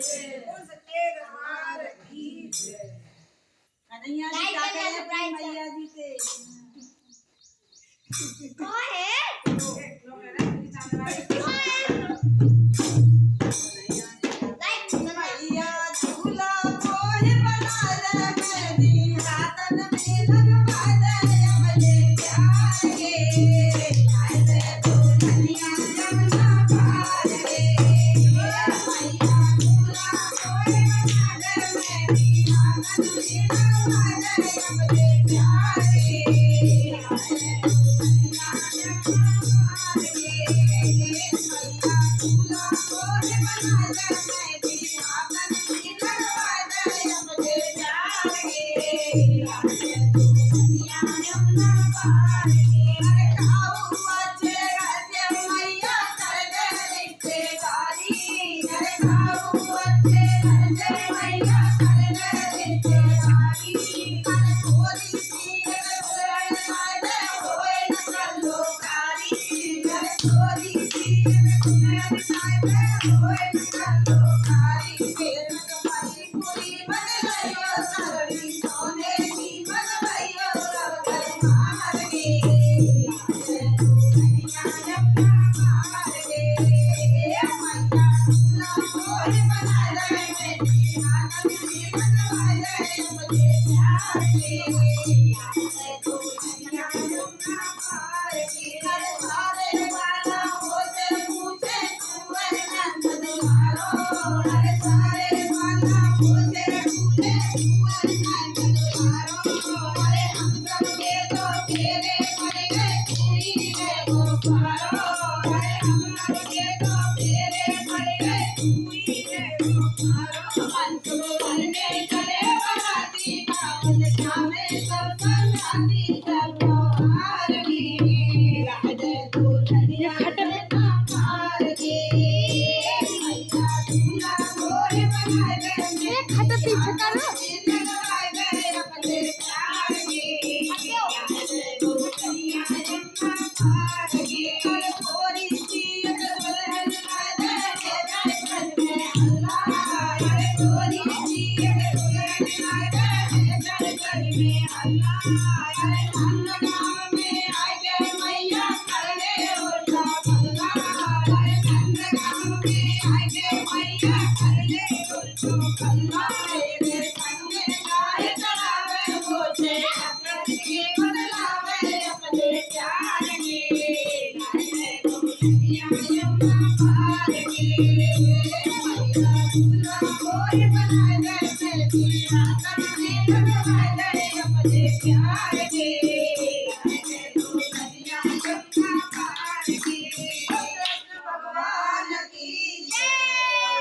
उसके गवार की कन्हैया जी क्या कहे मैया जी से कौन है मैया झूला मोहे बना दे मेरी हाथन में लगवा दे अपने प्यार के लाए दे तो धनिया जमुना पार के मैया झूला मोहे बना दे मेरी हाथन में लगवा दे अपने प्यार के लाए दे तो धनिया जमुना पार के मैया झूला मोहे बना दे मेरी हाथन में लगवा दे अपने प्यार के लाए दे तो धनिया जमुना पार के अरे खाओ बच्चे गद्य मैया कर दे रिश्तेदारी अरे खाओ बच्चे गद्य मैया कर दे रिश्तेदारी अरे थोड़ी सी अगर बुलंद फायदे होए न चलो कारी अरे थोड़ी सी अगर बुलंद फायदे होए न चलो कारी फिर तुम्हारी पूरी बन गई सरड़ी सोने की बन गई अब घर मार के लाए तो धनिया जमुना पार के मैया झूला मोहे बना दे मेरी हाथन में लगवा दे अपने प्यार के लाए तो धनिया जमुना पार के अरे सारे वाला होते पूछे तू है नंद दुलारो अरे सारे वाला होते पूछे तू है नंद दुलारो अरे हम सब के तो तेरे पड़ गए तू ही है गोपारो अरे हम सब के तो तेरे पड़ गए तू ही है गोपारो अंतुर करने चले बराती कावल जावे सब संगाती सब हार की लाए दे तो धनिया जमुना पार के मैया झूला मोहे बना दे एक हाथ पीछे करो लगवाए दे अपने प्यार के लाए दे तो धनिया जमुना पार के अरे थोड़ी सी अगर बुलंद फायदे के जाए घर में अल्लाह अरे थोड़ी सी अगर बुलंद फायदे के जाए घर में अल्लाह अरे धन गाँव में आए गए मैया कर ले उल्टा पल्ला अरे धन गाँव में आए गए मैया कर ले उल्टा पल्ला मेरे संग गाय चढ़ावे मुझे अपने के बदलावे अपने प्यार के लाए दे तो धनिया जमुना पार के मैया झूला मोहे बना दे मेरी हाथन में लगवा दे अपने प्यार के लाए दे तो धनिया जमुना पार के कृष्ण भगवान की जय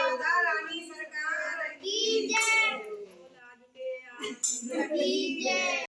राधा रानी सरकार की जय की की जय